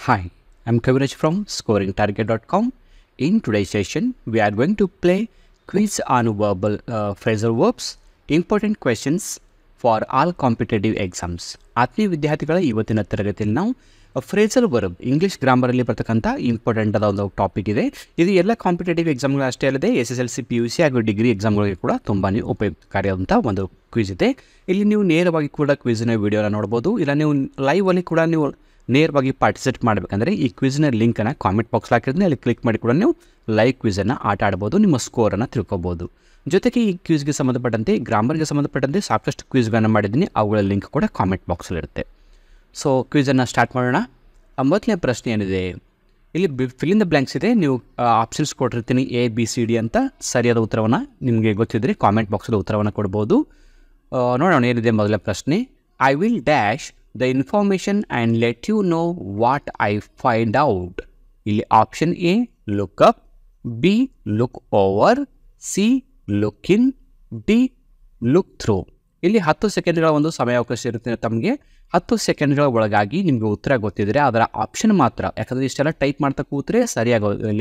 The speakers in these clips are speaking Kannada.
Hi, I'm Kaviraj from scoringtarget.com. In today's session, we are going to play quiz on verbal phrasal verbs, important questions for all competitive exams. ಆತ್ಮೀಯ ವಿದ್ಯಾರ್ಥಿಗಳ ಇವತ್ತಿನ ತರಗತಿಯಲ್ಲಿ ನಾವು ಫ್ರೇಸಲ್ ವರ್ಬ್ ಇಂಗ್ಲಿಷ್ ಗ್ರಾಮರಲ್ಲಿ ಬರ್ತಕ್ಕಂಥ ಇಂಪಾರ್ಟೆಂಟ್ ಆದ ಒಂದು ಟಾಪಿಕ್ ಇದೆ. ಇದು ಎಲ್ಲ ಕಾಂಪಿಟೇಟಿವ್ ಎಕ್ಸಾಮ್ಗಳು ಅಷ್ಟೇ ಅಲ್ಲದೆ SSLC PUC ಹಾಗೂ ಡಿಗ್ರಿ ಎಕ್ಸಾಮ್ಗಳಿಗೆ ಕೂಡ ತುಂಬಾ ಉಪಯುಕ್ತಕಾರಿಯಾದಂಥ ಒಂದು ಕ್ವಿಜ್ ಇದೆ. ಇಲ್ಲಿ ನೀವು ನೇರವಾಗಿ ಕೂಡ ಕ್ವಿಜ್ನ ವಿಡಿಯೋನ ನೋಡ್ಬೋದು. ಇಲ್ಲ ನೀವು ಲೈವಲ್ಲಿ ಕೂಡ ನೀವು ನೇರವಾಗಿ ಪಾರ್ಟಿಸಿಪೇಟ್ ಮಾಡಬೇಕಂದ್ರೆ ಈ ಕ್ವಿಜ್ನ ಲಿಂಕನ್ನು ಕಾಮೆಂಟ್ ಬಾಕ್ಸ್ ಹಾಕಿದ್ರೆ ಅಲ್ಲಿ ಕ್ಲಿಕ್ ಮಾಡಿ ಕೂಡ ನೀವು ಲೈವ್ ಕ್ವಿಝನ್ನು ಆಟ ಆಡ್ಬೋದು, ನಿಮ್ಮ ಸ್ಕೋರನ್ನು ತಿಳ್ಕೊಬೋದು. ಜೊತೆಗೆ ಈ ಕ್ವಿಜ್ಗೆ ಸಂಬಂಧಪಟ್ಟಂತೆ ಗ್ರಾಮರ್ಗೆ ಸಂಬಂಧಪಟ್ಟಂತೆ ಸಾಕಷ್ಟು ಕ್ವಿಜ್ಗಳನ್ನು ಮಾಡಿದ್ದೀನಿ, ಅವುಗಳ ಲಿಂಕ್ ಕೂಡ ಕಾಮೆಂಟ್ ಬಾಕ್ಸಲ್ಲಿರುತ್ತೆ. ಸೊ ಕ್ವಿಝನ್ನು ಸ್ಟಾರ್ಟ್ ಮಾಡೋಣ. ಮೊದಲನೇ ಪ್ರಶ್ನೆ ಏನಿದೆ, ಇಲ್ಲಿ ಫಿಲ್ ಇನ್ ದ ಬ್ಲ್ಯಾಂಕ್ಸ್ ಇದೆ. ನೀವು ಆಪ್ಷನ್ಸ್ ಕೊಟ್ಟಿರ್ತೀನಿ ABCD ಅಂತ. ಸರಿಯಾದ ಉತ್ತರವನ್ನು ನಿಮಗೆ ಗೊತ್ತಿದ್ದರೆ ಕಾಮೆಂಟ್ ಬಾಕ್ಸಲ್ಲಿ ಉತ್ತರವನ್ನು ಕೊಡ್ಬೋದು. ನೋಡೋಣ ಏನಿದೆ ಮೊದಲನೇ ಪ್ರಶ್ನೆ. I will dash the information and let you know what I find out. ಇಲ್ಲಿ option A look up, B look over, C look in, D look through. ಇಲ್ಲಿ 10 ಸೆಕೆಂಡ್ಗಳ ಒಂದು ಸಮಯಾವಕಾಶ ಇರುತ್ತೆ ತಮಗೆ. 10 ಸೆಕೆಂಡ್ಗಳ ಒಳಗಾಗಿ ನಿಮಗೆ ಉತ್ತರ ಗೊತ್ತಿದ್ದರೆ ಅದರ ಆಪ್ಷನ್ ಮಾತ್ರ, ಯಾಕಂದರೆ ಇಷ್ಟೆಲ್ಲ ಟೈಪ್ ಮಾಡ್ತಾ ಕೂತ್ರೆ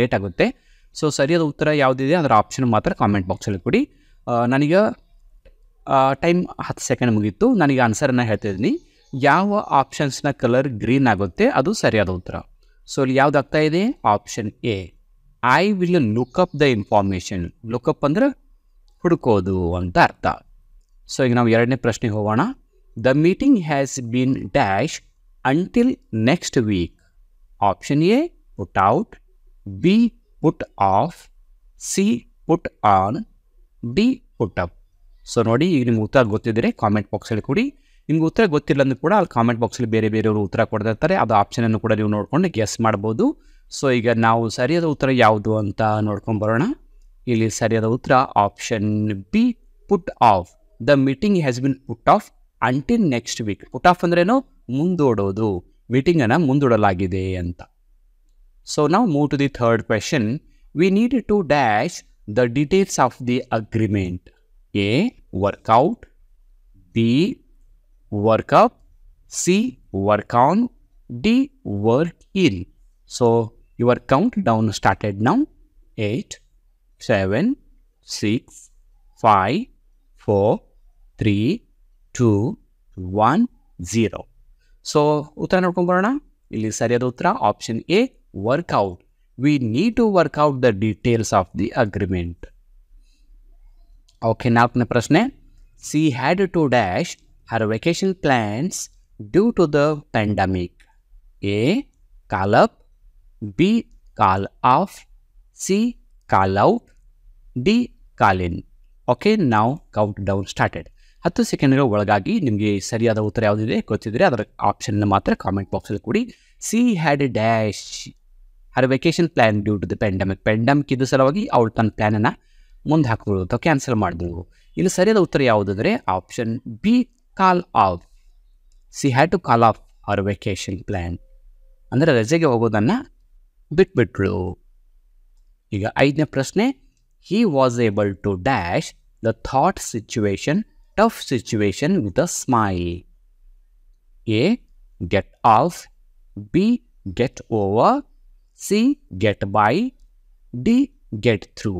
ಲೇಟ್ ಆಗುತ್ತೆ. ಸೊ ಸರಿಯಾದ ಉತ್ತರ ಯಾವುದಿದೆ ಅದರ ಆಪ್ಷನ್ ಮಾತ್ರ ಕಾಮೆಂಟ್ ಬಾಕ್ಸಲ್ಲಿ ಕೊಡಿ. ನನಗೆ ಟೈಮ್ 10 ಸೆಕೆಂಡ್ ಮುಗೀತು. ನನಗೆ ಆನ್ಸರನ್ನು ಹೇಳ್ತಿದ್ದೀನಿ. ಯಾವ ಆಪ್ಷನ್ಸ್ನ ಕಲರ್ ಗ್ರೀನ್ ಆಗುತ್ತೆ ಅದು ಸರಿಯಾದ ಉತ್ತರ. ಸೊ ಇಲ್ಲಿ ಯಾವ್ದು ಆಗ್ತಾ ಇದೆ? Option A. I will look up the information. Lookup ಅಂದರೆ ಹುಡುಕೋದು ಅಂತ ಅರ್ಥ. ಸೊ ಈಗ ನಾವು ಎರಡನೇ ಪ್ರಶ್ನೆಗೆ ಹೋಗೋಣ. The meeting has been dash until next weak. Option A put out, B put of, C put on, D put up. So ನೋಡಿ, ಈಗ ನಿಮ್ಗೆ ಉತ್ತರ ಗೊತ್ತಿದ್ದರೆ ಕಾಮೆಂಟ್ ಬಾಕ್ಸಲ್ಲಿ ಕೊಡಿ. ನಿಮ್ಗೆ ಉತ್ತರ ಗೊತ್ತಿಲ್ಲ ಅಂದರೂ ಕೂಡ ಅಲ್ಲಿ ಕಾಮೆಂಟ್ ಬಾಕ್ಸಲ್ಲಿ ಬೇರೆಯವರು ಉತ್ತರ ಕೊಡ್ತಿರ್ತಾರೆ. ಅದು ಆಪ್ಷನನ್ನು ಕೂಡ ನೀವು ನೋಡಿಕೊಂಡು ಗೆಸ್ ಮಾಡ್ಬೋದು. ಸೊ ಈಗ ನಾವು ಸರಿಯಾದ ಉತ್ತರ ಯಾವುದು ಅಂತ ನೋಡ್ಕೊಂಡು ಬರೋಣ. ಇಲ್ಲಿ ಸರಿಯಾದ ಉತ್ತರ option B put off. The meeting has been put off until next week. Put off ಅಂದ್ರೇನು? ಮುಂದೂಡೋದು. ಮೀಟಿಂಗನ್ನು ಮುಂದೂಡಲಾಗಿದೆ ಅಂತ. ಸೊ ನಾವು move to the third question. We need to dash the details of the agreement. A work out, B work up, C work on, D work in. So your countdown started now. 8, 7, 6, 5, 4, 3, 2, 1, 0. So ಉತ್ತರ ನೋಡ್ಕೊಂಡು ಬರೋಣ. ಇಲ್ಲಿ ಸರಿಯಾದ ಉತ್ತರ option A work out. We need to work out the details of the agreement. Okay, ನಾಲ್ಕನೇ ಪ್ರಶ್ನೆ. She had to dash her vacation plans due to the pandemic. A call up, B call off, C call out, D call in. Okay, ನಾವು ಕೌಂಟ್ ಸ್ಟಾರ್ಟೆಡ್. 10 ಸೆಕೆಂಡ್ಗಳ ಒಳಗಾಗಿ ನಿಮಗೆ ಸರಿಯಾದ ಉತ್ತರ ಯಾವುದಿದೆ ಗೊತ್ತಿದ್ರೆ ಅದರ ಆಪ್ಷನ್ನ ಮಾತ್ರ ಕಾಮೆಂಟ್ ಬಾಕ್ಸಲ್ಲಿ ಕೊಡಿ. She had dash her vacation plan due to the pandemic ಇದ್ದ ಸಲುವಾಗಿ ಅವಳು ತನ್ನ ಪ್ಲ್ಯಾನನ್ನು ಮುಂದೆ ಹಾಕಿದ್ರು ಅಥವಾ ಕ್ಯಾನ್ಸಲ್ ಮಾಡಿದ್ರು. ಇಲ್ಲಿ ಸರಿಯಾದ ಉತ್ತರ ಯಾವುದಂದರೆ option B call off. She had to call off our vacation plan ಅಂದರೆ ರಜೆಗೆ ಹೋಗೋದನ್ನು ಬಿಟ್ಬಿಟ್ಳು. ಈಗ ಐದನೇ ಪ್ರಶ್ನೆ. He was able to dash the thought situation, tough situation with a smile. A get off, B get over, C get by, D get through.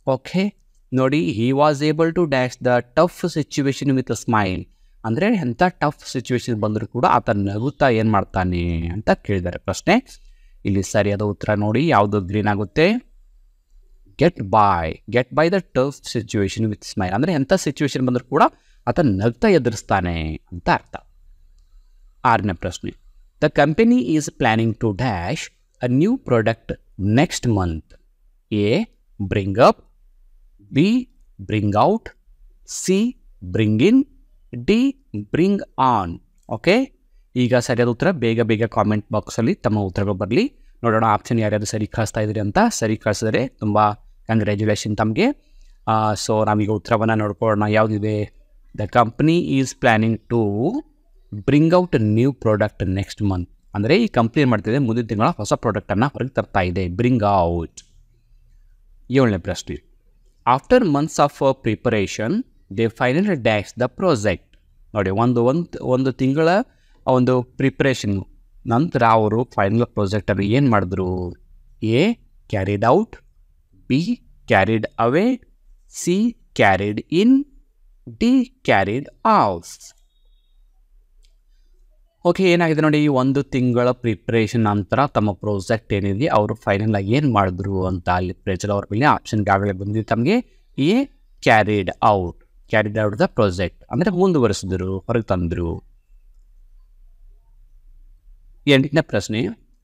Okay ನೋಡಿ, he was able to dash the tough situation with a smile ಅಂದರೆ ಎಂಥ ಟಫ್ ಸಿಚುವೇಶನ್ ಬಂದರೂ ಕೂಡ ಆತ ನಗುತ್ತಾ ಏನು ಮಾಡ್ತಾನೆ ಅಂತ ಕೇಳಿದ್ದಾರೆ ಪ್ರಶ್ನೆ. ಇಲ್ಲಿ ಸರಿಯಾದ ಉತ್ತರ ನೋಡಿ ಯಾವುದು ಗ್ರೀನ್ ಆಗುತ್ತೆ? Get by the tough situation with smile ಅಂದರೆ ಎಂಥ ಸಿಚುವೇಶನ್ ಬಂದರೂ ಕೂಡ ಆತ ನಗ್ತಾ ಎದುರಿಸ್ತಾನೆ ಅಂತ ಅರ್ಥ. ಆರನೇ ಪ್ರಶ್ನೆ. The company is planning to dash a new product next month. A bring up, B bring out, C bring in, D bring on. Okay, ಈಗ ಸರಿಯಾದ ಉತ್ತರ ಬೇಗ ಕಾಮೆಂಟ್ ಬಾಕ್ಸಲ್ಲಿ ತಮ್ಮ ಉತ್ತರಗಳು ಬರಲಿ. ನೋಡೋಣ ಆಪ್ಷನ್ ಯಾರ್ಯಾರು ಸರಿ ಕಳಿಸ್ತಾ ಇದ್ರಿ ಅಂತ. ಸರಿ ಕಳಿಸಿದ್ರೆ ತುಂಬ ಕಂಗ್ರ್ಯಾಚುಲೇಷನ್ ತಮಗೆ. ಸೊ ನಾವೀಗ ಉತ್ತರವನ್ನು ನೋಡ್ಕೊಳ್ಳೋಣ. ಯಾವುದಿದೆ? The company is planning to bring out new product next month ಅಂದರೆ ಈ ಕಂಪ್ನಿ ಏನು ಮಾಡ್ತಿದೆ, ಮುಂದಿನ ತಿಂಗಳ ಹೊಸ ಪ್ರಾಡಕ್ಟನ್ನು ಹೊರಗೆ ತರ್ತಾ ಇದೆ. Bring out. ಏಳನೇ ಪ್ರಶ್ನೆ. After months of preparation they final dash the project. ನೋಡಿ, ಒಂದು ತಿಂಗಳ ಒಂದು ಪ್ರಿಪ್ರೇಷನ್ ನಂತರ ಅವರು ಫೈನಲ್ ಪ್ರಾಜೆಕ್ಟಲ್ಲಿ ಏನು ಮಾಡಿದ್ರು? A carried out, B carried away, C carried in, D carried of. Okay, ಏನಾಗಿದೆ ನೋಡಿ, 1 ತಿಂಗಳ ಪ್ರಿಪ್ರೇಷನ್ ನಂತರ ತಮ್ಮ ಪ್ರಾಜೆಕ್ಟ್ ಏನಿದೆ ಅವರು ಫೈನಲ್ ಆಗಿ ಏನು ಮಾಡಿದ್ರು ಅಂತ ಅಲ್ಲಿ ಪ್ರೇಜಲ್ ಅವ್ರ ಮೇಲೆ ಆಪ್ಷನ್ಗೆ ಆಗಲೇ ಬಂದಿದ್ದು ತಮಗೆ. A carried out the project ಅಂದರೆ ಮುಂದುವರಿಸಿದ್ರು, ಹೊರಗೆ ತಂದರು. 8ನೇ ಪ್ರಶ್ನೆ,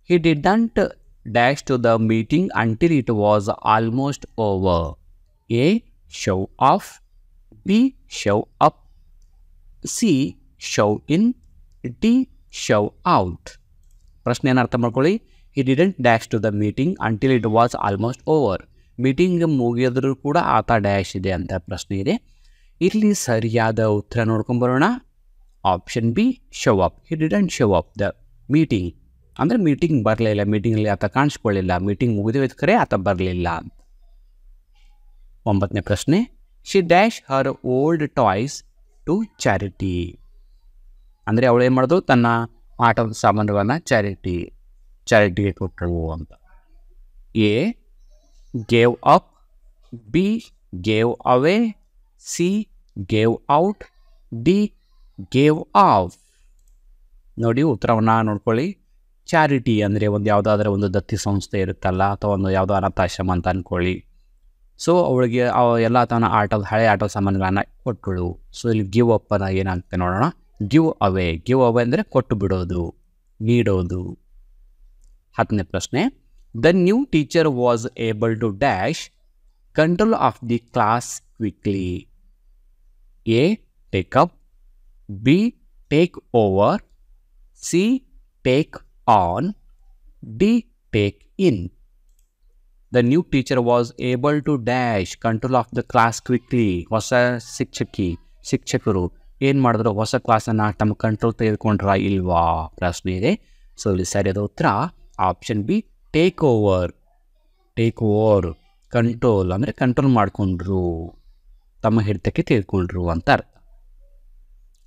he didn't dash to the meeting until it was almost over. A show off, B show up, C show in, D show out. ಪ್ರಶ್ನೆ ಏನು ಅರ್ಥ ಮಾಡ್ಕೊಳ್ಳಿ. He didn't dash to the meeting until it was almost over. Meeting ಮುಗಿಯೋದ್ರೂ ಕೂಡ ಆತ ಡ್ಯಾಶ್ ಇದೆ ಅಂತ ಪ್ರಶ್ನೆ ಇದೆ. ಇಲ್ಲಿ ಸರಿಯಾದ ಉತ್ತರ ನೋಡ್ಕೊಂಬರೋಣ. Option B show up. He didn't show up the meeting ಅಂದರೆ ಮೀಟಿಂಗ್ ಬರಲಿಲ್ಲ, ಮೀಟಿಂಗಲ್ಲಿ ಆತ ಕಾಣಿಸ್ಕೊಳ್ಳಿಲ್ಲ, ಮೀಟಿಂಗ್ ಮುಗಿದೋದ್ರೆ ಆತ ಬರಲಿಲ್ಲ. 9ನೇ ಪ್ರಶ್ನೆ, she dash her old toys to charity. ಅಂದರೆ ಅವಳು ಏನು ಮಾಡಿದ್ರು, ತನ್ನ ಆಟದ ಸಾಮಾನುಗಳನ್ನು ಚಾರಿಟಿಗೆ ಕೊಟ್ಟರು ಅಂತ. A gave up, B gave away, C gave out, D gave of. ನೋಡಿ ಉತ್ತರವನ್ನು ನೋಡ್ಕೊಳ್ಳಿ. ಚಾರಿಟಿ ಅಂದರೆ ಯಾವುದಾದ್ರೂ ಒಂದು ದತ್ತಿ ಸಂಸ್ಥೆ ಇರುತ್ತಲ್ಲ, ಅಥವಾ ಯಾವುದೋ ಅನಾಥಾಶ್ರಮ ಅಂತ ಅಂದ್ಕೊಳ್ಳಿ. ಸೊ ಅವಳಿಗೆ ಎಲ್ಲ ತನ್ನ ಹಳೆ ಆಟದ ಸಾಮಾನುಗಳನ್ನು ಕೊಟ್ಟಳು. ಸೊ ಇಲ್ಲಿ ಗಿವ್ ಅಪ್ ಅನ್ನ ಏನಾಗುತ್ತೆ ನೋಡೋಣ. ಗಿವ್ ಅವೇ ಅಂದರೆ ಕೊಟ್ಟು ಬಿಡೋದು, ನೀಡೋದು. 10ನೇ ಪ್ರಶ್ನೆ, the new teacher was able to dash control of the class quickly. A take up, B take over, C take on, D take in. The new teacher was able to dash control of the class quickly. ಹೊಸ ಶಿಕ್ಷಕರು ಏನು ಮಾಡಿದ್ರು, ಹೊಸ ಕ್ಲಾಸನ್ನು ತಮ್ಮ ಕಂಟ್ರೋಲ್ ತೆಗೆದುಕೊಂಡ್ರಾ ಇಲ್ವಾ ಪ್ರಶ್ನೆ ಇದೆ. ಸೊ ಇಲ್ಲಿ ಸರಿಯಾದ ಉತ್ತರ option B take over. Control ಅಂದರೆ ಕಂಟ್ರೋಲ್ ಮಾಡಿಕೊಂಡ್ರು, ತಮ್ಮ ಹಿಡಿತಕ್ಕೆ ತೆಗೆದುಕೊಂಡ್ರು ಅಂತ ಅರ್ಥ.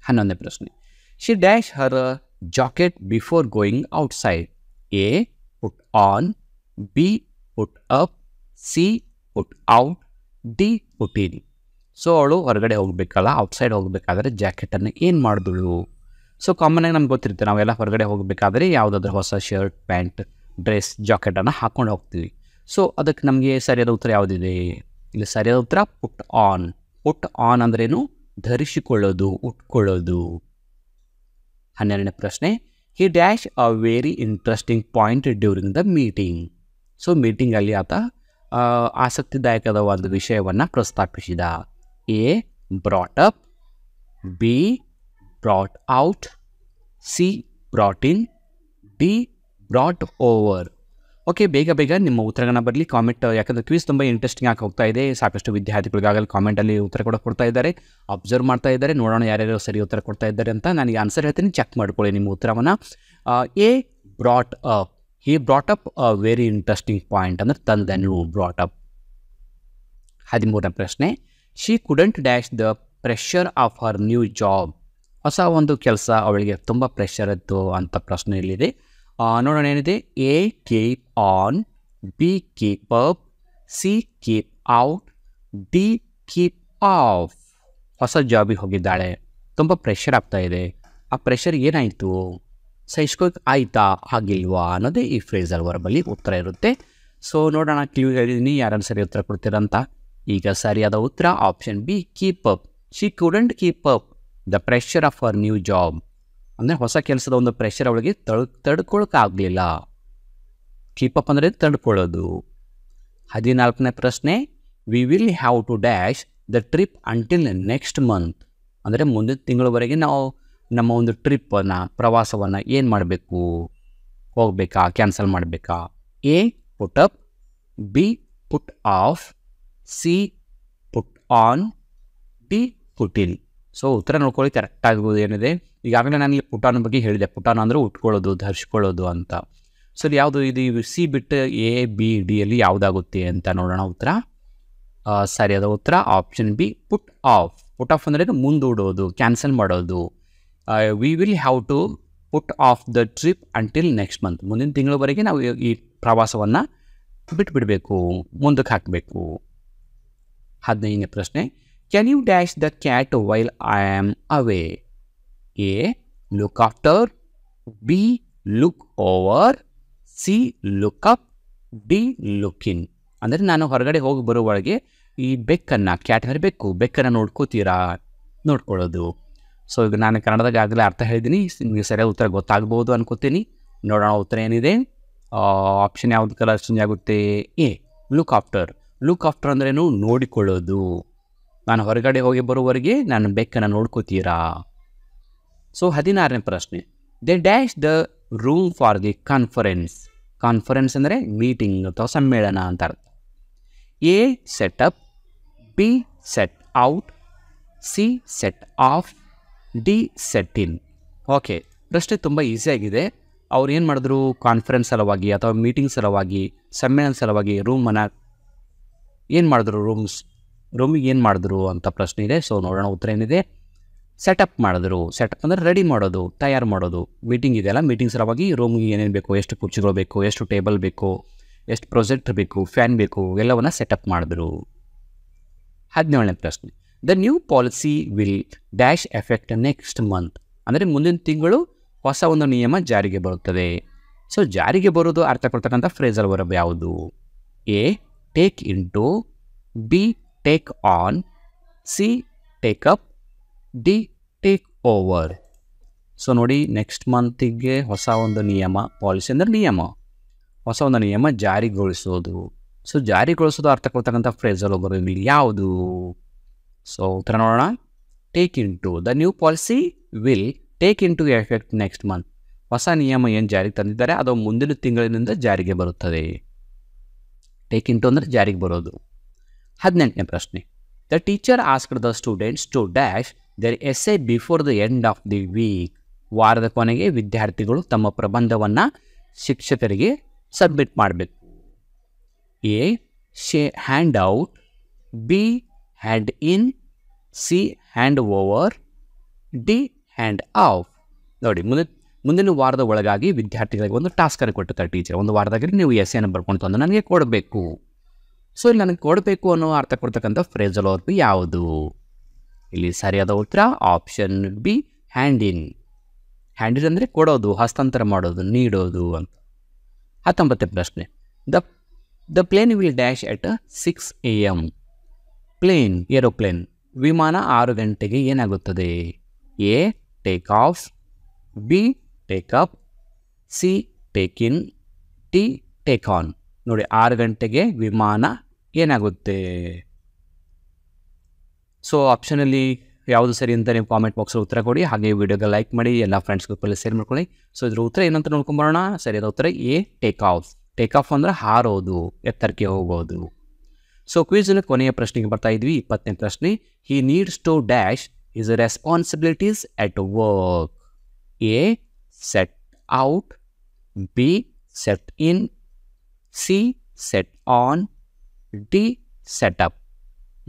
11ನೇ ಪ್ರಶ್ನೆ, she dash Har jacket before going outside. A put on, be put up, C put out, D put in. So ಅವಳು ಹೊರಗಡೆ ಹೋಗಬೇಕಲ್ಲ, ಔಟ್ಸೈಡ್ ಹೋಗಬೇಕಾದ್ರೆ ಜಾಕೆಟನ್ನು ಏನು ಮಾಡಿದಳು? ಸೊ ಕಾಮನ್ನಾಗಿ ನಮ್ಗೆ ಗೊತ್ತಿರುತ್ತೆ, ನಾವೆಲ್ಲ ಹೊರಗಡೆ ಹೋಗಬೇಕಾದ್ರೆ ಯಾವುದಾದ್ರೂ ಹೊಸ ಶರ್ಟ್, ಪ್ಯಾಂಟ್, ಡ್ರೆಸ್, ಜಾಕೆಟನ್ನು ಹಾಕ್ಕೊಂಡು ಹೋಗ್ತೀವಿ. ಸೊ ಅದಕ್ಕೆ ನಮಗೆ ಸರಿಯಾದ ಉತ್ತರ ಯಾವುದಿದೆ? ಇಲ್ಲಿ ಸರಿಯಾದ ಉತ್ತರ ಪುಟ್ ಆನ್. ಪುಟ್ ಆನ್ ಅಂದ್ರೇನು? ಧರಿಸಿಕೊಳ್ಳೋದು, ಉಟ್ಕೊಳ್ಳೋದು. 12ನೇ ಪ್ರಶ್ನೆ, he dash a very interesting point during the meeting. So ಮೀಟಿಂಗಲ್ಲಿ ಆತ ಆಸಕ್ತಿದಾಯಕದ ಒಂದು ವಿಷಯವನ್ನು ಪ್ರಸ್ತಾಪಿಸಿದ. A brought up, B brought out, C brought in, D brought over. Okay, ಬೇಗ ನಿಮ್ಮ ಉತ್ತರಗಳನ್ನ ಬರಲಿ ಕಾಮೆಂಟ್, ಯಾಕಂದರೆ ಕ್ವಿಸ್ ತುಂಬ ಇಂಟ್ರೆಸ್ಟಿಂಗ್ ಆಗಿ ಹೋಗ್ತಾ ಇದೆ. ಸಾಕಷ್ಟು ವಿದ್ಯಾರ್ಥಿಗಳಿಗಾಗಲೇ ಕಾಮೆಂಟಲ್ಲಿ ಉತ್ತರ ಕೊಡ್ತಾ ಇದ್ದಾರೆ, ಅಬ್ಸರ್ವ್ ಮಾಡ್ತಾ ಇದ್ದಾರೆ. ನೋಡೋಣ ಯಾರ್ಯಾರು ಸರಿ ಉತ್ತರ ಕೊಡ್ತಾ ಇದ್ದಾರೆ ಅಂತ. ನನಗೆ ಆನ್ಸರ್ ಹೇಳ್ತೀನಿ, ಚೆಕ್ ಮಾಡ್ಕೊಳ್ಳಿ ನಿಮ್ಮ ಉತ್ತರವನ್ನು. A brought up. He brought up a very interesting point ಅಂದರೆ ತಂದನು, ಬ್ರಾಟ್ ಅಪ್. 13ನೇ ಪ್ರಶ್ನೆ, she couldn't dash the pressure of her new job. ಹೊಸ ಒಂದು ಕೆಲಸ ಅವಳಿಗೆ ತುಂಬ ಪ್ರೆಷರ್ ಇತ್ತು ಅಂತ ಪ್ರಶ್ನೆ ಇಲ್ಲಿದೆ. ನೋಡೋಣ ಏನಿದೆ. A keep on, be keep up, C keep out, D keep of. ಹೊಸ ಜಾಬಿಗೆ ಹೋಗಿದ್ದಾಳೆ, ತುಂಬ ಪ್ರೆಷರ್ ಆಗ್ತಾ ಇದೆ. ಆ ಪ್ರೆಷರ್ ಏನಾಯಿತು, ಸಹಿಸ್ಕೋಕ್ ಆಯ್ತಾ ಆಗಿಲ್ವಾ ಅನ್ನೋದೇ ಈ ಫ್ರೇಸಲ್ ವರ್ಬಲ್ಲಿ ಉತ್ತರ ಇರುತ್ತೆ. ಸೊ ನೋಡೋಣ, ಕ್ಲೂ ಹೇಳಿದ್ದೀನಿ, ಯಾರನ್ನು ಸರಿ ಉತ್ತರ ಕೊಡ್ತೀರಂತ. ಈಗ ಸರಿಯಾದ ಉತ್ತರ option be keep up. She couldn't keep up the pressure of our new job. ಅಂದರೆ ಹೊಸ ಕೆಲಸದ ಒಂದು ಪ್ರೆಷರ್ ಅವಳಿಗೆ ತಡ್ಕೊಳಕ್ಕಾಗಲಿಲ್ಲ. ಕೀಪ್ ಅಪ್ ಅಂದರೆ ತಡ್ಕೊಳ್ಳೋದು. 14ನೇ ಪ್ರಶ್ನೆ, we will have to dash the trip until next month. ಅಂದರೆ ಮುಂದಿನ ತಿಂಗಳವರೆಗೆ ನಾವು ನಮ್ಮ ಒಂದು ಟ್ರಿಪ್ಪನ್ನು, ಪ್ರವಾಸವನ್ನು ಏನು ಮಾಡಬೇಕು, ಹೋಗಬೇಕಾ, ಕ್ಯಾನ್ಸಲ್ ಮಾಡಬೇಕಾ? A put up, B put of, C put on, D put in. So ಉತ್ತರ ನೋಡ್ಕೊಳ್ಳಿ, ಕರೆಕ್ಟ್ ಆಗ್ಬೋದು ಏನಿದೆ. ಈಗಾಗಲೇ ನಾನು ಇಲ್ಲಿ ಪುಟಾನ್ ಬಗ್ಗೆ ಹೇಳಿದೆ. ಪುಟಾನ್ ಅಂದರೆ ಉಟ್ಕೊಳ್ಳೋದು, ಧರಿಸ್ಕೊಳ್ಳೋದು ಅಂತ. ಸೊ ಯಾವುದು ಇದು? ಸಿ ಬಿಟ್ಟು ಎ ಬಿ ಡಿಯಲ್ಲಿ ಯಾವುದಾಗುತ್ತೆ ಅಂತ ನೋಡೋಣ ಉತ್ತರ. ಸರಿಯಾದ ಉತ್ತರ option B put off. Put off ಅಂದರೆ ಮುಂದೂಡೋದು, ಕ್ಯಾನ್ಸಲ್ ಮಾಡೋದು. We will have to put off the trip until next month. ಮುಂದಿನ ತಿಂಗಳವರೆಗೆ ನಾವು ಈ ಪ್ರವಾಸವನ್ನು ಬಿಟ್ಬಿಡಬೇಕು, ಮುಂದಕ್ಕೆ ಹಾಕಬೇಕು. 15ನೇ ಪ್ರಶ್ನೆ, can you dash the cat while I am away? A look after, B look over, C look up, D look in. ಅಂದರೆ ನಾನು ಹೊರಗಡೆ ಹೋಗಿ ಬರುವೊಳಗೆ ಈ ಬೆಕ್ಕನ್ನು, ಕ್ಯಾಟ್ ಅಂದರೆ ಬೆಕ್ಕನ್ನು ನೋಡ್ಕೋತೀರಾ, ನೋಡ್ಕೊಳ್ಳೋದು. ಸೊ ಈಗ ನಾನು ಕನ್ನಡದಾಗ ಆಗಲೇ ಅರ್ಥ ಹೇಳಿದ್ದೀನಿ, ನಿಮಗೆ ಸರಿಯಾದ ಉತ್ತರ ಗೊತ್ತಾಗ್ಬೋದು ಅನ್ಕೋತೀನಿ. ನೋಡೋಣ ಉತ್ತರ ಏನಿದೆ. ಆಪ್ಷನ್ ಯಾವ್ದು ಕಲರ್ ಚೇಂಜ್ ಆಗುತ್ತೆ? A look after. Look after ಅಂದ್ರೇನು? ನೋಡಿಕೊಳ್ಳೋದು. ನಾನು ಹೊರಗಡೆ ಹೋಗಿ ಬರುವವರೆಗೆ ನಾನು ಬೆಕ್ಕನ್ನು ನೋಡ್ಕೋತೀರಾ. ಸೊ 16ನೇ ಪ್ರಶ್ನೆ, they dash the room for the conference. Conference ಅಂದರೆ ಮೀಟಿಂಗ್ ಅಥವಾ ಸಮ್ಮೇಳನ ಅಂತ ಅರ್ಥ. A set up, B set out, C set of, D set in. Okay, ಪ್ರಶ್ನೆ ತುಂಬ ಈಸಿಯಾಗಿದೆ. ಅವ್ರು ಏನು ಮಾಡಿದ್ರು? ಕಾನ್ಫರೆನ್ಸ್ ಸಲುವಾಗಿ ಅಥವಾ ಮೀಟಿಂಗ್ ಸಲುವಾಗಿ, ಸಮ್ಮೇಳನ ಸಲುವಾಗಿ ರೂಮನ್ನು ಏನು ಮಾಡಿದ್ರು? ರೂಮಿಗೆ ಏನು ಮಾಡಿದ್ರು ಅಂತ ಪ್ರಶ್ನೆ ಇದೆ. ಸೊ ನೋಡೋಣ ಉತ್ತರ ಏನಿದೆ. ಸೆಟಪ್ ಮಾಡಿದ್ರು. ಸೆಟಪ್ ಅಂದರೆ ರೆಡಿ ಮಾಡೋದು, ತಯಾರು ಮಾಡೋದು. ಮೀಟಿಂಗ್ ಇದೆಯಲ್ಲ, ಮೀಟಿಂಗ್ ಸಲುವಾಗಿ ರೂಮಿಗೆ ಏನೇನು ಬೇಕು, ಎಷ್ಟು ಕುರ್ಚಿಗಳು ಬೇಕು, ಎಷ್ಟು ಟೇಬಲ್ ಬೇಕು, ಎಷ್ಟು ಪ್ರೊಜೆಕ್ಟರ್ ಬೇಕು, ಫ್ಯಾನ್ ಬೇಕು, ಎಲ್ಲವನ್ನು ಸೆಟಪ್ ಮಾಡಿದ್ರು. 17ನೇ ಪ್ರಶ್ನೆ, the new policy will dash effect next month. ಅಂದರೆ ಮುಂದಿನ ತಿಂಗಳು ಹೊಸ ಒಂದು ನಿಯಮ ಜಾರಿಗೆ ಬರುತ್ತದೆ. ಸೊ ಜಾರಿಗೆ ಬರೋದು ಅರ್ಥ ಕೊಡ್ತಕ್ಕಂಥ ಫ್ರೇಸಲ್ ವರ್ಬ್ ಯಾವುದು? A take in to, B take on, C take up, D take over. So ನೋಡಿ, ನೆಕ್ಸ್ಟ್ ಮಂತಿಗೆ ಹೊಸ ಒಂದು ನಿಯಮ, ಪಾಲಿಸಿ ಅಂದರೆ ನಿಯಮ, ಹೊಸ ಒಂದು ನಿಯಮ ಜಾರಿಗೊಳಿಸೋದು. ಸೊ ಜಾರಿಗೊಳಿಸೋದು ಅರ್ಥ ಕೊಡ್ತಕ್ಕಂಥ ಫ್ರೇಸಲ್ ವರ್ಬ್ ಇಲ್ಲಿ ಯಾವುದು? ಸೊ ಉತ್ತರ ನೋಡೋಣ. Take in to. The new policy will take in to effect next month. ಹೊಸ ನಿಯಮ ಏನು ಜಾರಿಗೆ ತಂದಿದ್ದಾರೆ ಅದು ಮುಂದಿನ ತಿಂಗಳಿನಿಂದ ಜಾರಿಗೆ ಬರುತ್ತದೆ. ಟೇಕ್ ಇನ್ ಟು ಅಂದರೆ ಜಾರಿಗೆ ಬರೋದು. 18ನೇ ಪ್ರಶ್ನೆ, the teacher asked the students to dash their essay before the end of the week. ವಾರದ ಕೊನೆಗೆ ವಿದ್ಯಾರ್ಥಿಗಳು ತಮ್ಮ ಪ್ರಬಂಧವನ್ನು ಶಿಕ್ಷಕರಿಗೆ ಸಬ್ಮಿಟ್ ಮಾಡಬೇಕು. A hand out, B hand in, C hand over, D hand off. ನೋಡಿ, ಮುಂದಿನ ವಾರದ ಒಳಗಾಗಿ ವಿದ್ಯಾರ್ಥಿಗಳಿಗೆ ಒಂದು ಟಾಸ್ಕನ್ನು ಕೊಟ್ಟಿರ್ತಾರೆ ಟೀಚರ್. ಒಂದು ವಾರದಾಗಿ ನೀವು ಎಸ್ಸೆಯನ್ನು ಬರ್ಕೊಂಡು ತಂದು ನನಗೆ ಕೊಡಬೇಕು. ಸೊ ಇಲ್ಲಿ ನನಗೆ ಕೊಡಬೇಕು ಅನ್ನೋ ಅರ್ಥ ಕೊಡ್ತಕ್ಕಂಥ ಫ್ರೇಸಲ್ ವರ್ಬ್ ಯಾವುದು? ಇಲ್ಲಿ ಸರಿಯಾದ ಉತ್ತರ option B hand in. Hand in ಅಂದರೆ ಕೊಡೋದು, ಹಸ್ತಾಂತರ ಮಾಡೋದು, ನೀಡೋದು ಅಂತ. 19ನೇ ಪ್ರಶ್ನೆ, the plane will dash at 6 AM. Plane, aeroplane, ವಿಮಾನ 6 ಗಂಟೆಗೆ ಏನಾಗುತ್ತದೆ? A take off, B take up, C take in, D take on. ನೋಡಿ, 6 ಗಂಟೆಗೆ ವಿಮಾನ ಏನಾಗುತ್ತೆ? ಸೊ ಆಪ್ಷನಲ್ಲಿ ಯಾವುದು ಸರಿ ಅಂತ ನೀವು ಕಾಮೆಂಟ್ ಬಾಕ್ಸಲ್ಲಿ ಉತ್ತರ ಕೊಡಿ. ಹಾಗೆ ವಿಡಿಯೋಗೆ ಲೈಕ್ ಮಾಡಿ, ಎಲ್ಲ ಫ್ರೆಂಡ್ಸ್ ಗ್ರೂಪಲ್ಲಿ ಶೇರ್ ಮಾಡ್ಕೊಳ್ಳಿ. ಸೊ ಇದ್ರ ಉತ್ತರ ಏನಂತ ನೋಡ್ಕೊಂಬರೋಣ. ಸರಿಯಾದ ಉತ್ತರ A take of. Take off ಅಂದರೆ ಹಾರೋದು, ಎತ್ತರಕ್ಕೆ ಹೋಗೋದು. ಸೊ ಕ್ವಿಜ್ನ ಕೊನೆಯ ಪ್ರಶ್ನೆಗೆ ಬರ್ತಾ ಇದ್ವಿ. 20ನೇ ಪ್ರಶ್ನೆ, he needs to dash his responsibilities at work. A set out, B set in, C set on, D set up.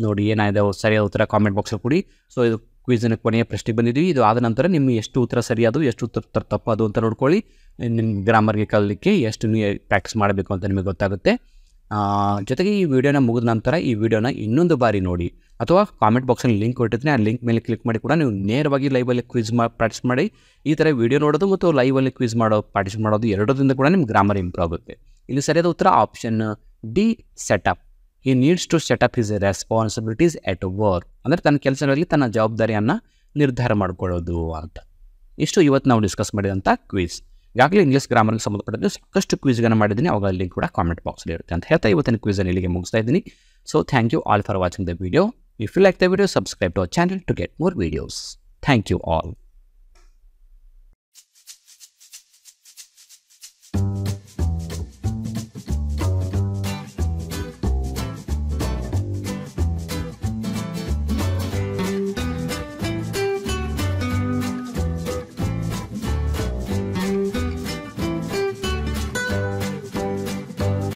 ನೋಡಿ ಏನಾಗಿದೆ ಸರಿಯಾದ ಉತ್ತರ ಕಾಮೆಂಟ್ ಬಾಕ್ಸಲ್ಲಿ ಕೊಡಿ. ಸೊ ಇದು ಕ್ವಿಜ್ನ ಕೊನೆಯ ಪ್ರಶ್ನೆಗೆ ಬಂದಿದ್ವಿ. ಇದು ಆದ ನಂತರ ನಿಮಗೆ ಎಷ್ಟು ಉತ್ತರ ಸರಿಯಾದು, ಎಷ್ಟು ಉತ್ತರ ತಪ್ಪದು ಅಂತ ನೋಡ್ಕೊಳ್ಳಿ. ನಿಮ್ಮ ಗ್ರಾಮರ್ಗೆ ಕಲಿಲಿಕ್ಕೆ ಎಷ್ಟು ನೀವು ಪ್ರಾಕ್ಟೀಸ್ ಮಾಡಬೇಕು ಅಂತ ನಿಮಗೆ ಗೊತ್ತಾಗುತ್ತೆ. ಜೊತೆಗೆ ಈ ವಿಡಿಯೋನ ಮುಗಿದ ನಂತರ ಈ ವಿಡಿಯೋನ ಇನ್ನೊಂದು ಬಾರಿ ನೋಡಿ, ಅಥವಾ ಕಾಮೆಂಟ್ ಬಾಕ್ಸಲ್ಲಿ ಲಿಂಕ್ ಕೊಟ್ಟಿರ್ತೀನಿ, ಆ ಲಿಂಕ್ ಮೇಲೆ ಕ್ಲಿಕ್ ಮಾಡಿ ಕೂಡ ನೀವು ನೇರವಾಗಿ ಲೈವಲ್ಲಿ ಕ್ವಿಜ್ ಪ್ರಾಕ್ಟೀಸ್ ಮಾಡಿ. ಈ ಥರ ವಿಡಿಯೋ ನೋಡೋದು ಮತ್ತು ಲೈವಲ್ಲಿ ಕ್ವಿಜ್ ಪ್ರಾಕ್ಟೀಸ್ ಮಾಡೋದು ಎರಡರಿಂದ ಕೂಡ ನಿಮ್ಮ ಗ್ರಾಮರ್ ಇಂಪ್ರೂವ್ ಆಗುತ್ತೆ. ಇಲ್ಲಿ ಸರಿಯಾದ ಉತ್ತರ option D set up. He needs to set up his responsibilities at work. ಅಂದರೆ ತನ್ನ ಕೆಲಸಗಳಲ್ಲಿ ತನ್ನ ಜವಾಬ್ದಾರಿಯನ್ನು ನಿರ್ಧಾರ ಮಾಡಿಕೊಳ್ಳೋದು ಅಂತ. ಇಷ್ಟು ಇವತ್ತು ನಾವು ಡಿಸ್ಕಸ್ ಮಾಡಿದಂಥ ಕ್ವಿಜ್. ಈಗಾಗಲೇ ಇಂಗ್ಲೀಷ್ ಗ್ರಾಮರ್ಗೆ ಸಂಬಂಧಪಟ್ಟಂತೆ ಸಾಕಷ್ಟು ಕ್ವಿಜ್ಗಳನ್ನು ಮಾಡಿದ್ದೀನಿ, ಅವುಗಳ ಲಿಂಕ್ ಕೂಡ ಕಾಮೆಂಟ್ ಬಾಕ್ಸಲ್ಲಿ ಇರುತ್ತೆ ಅಂತ ಹೇಳ್ತಾ ಇವತ್ತಿನ ಕ್ವಿಝನ್ನು ಇಲ್ಲಿಗೆ ಮುಗಿಸ್ತಾ ಇದ್ದೀನಿ. So thank you all for watching the video. If you like the video, subscribe to our channel to get more videos. Thank you all.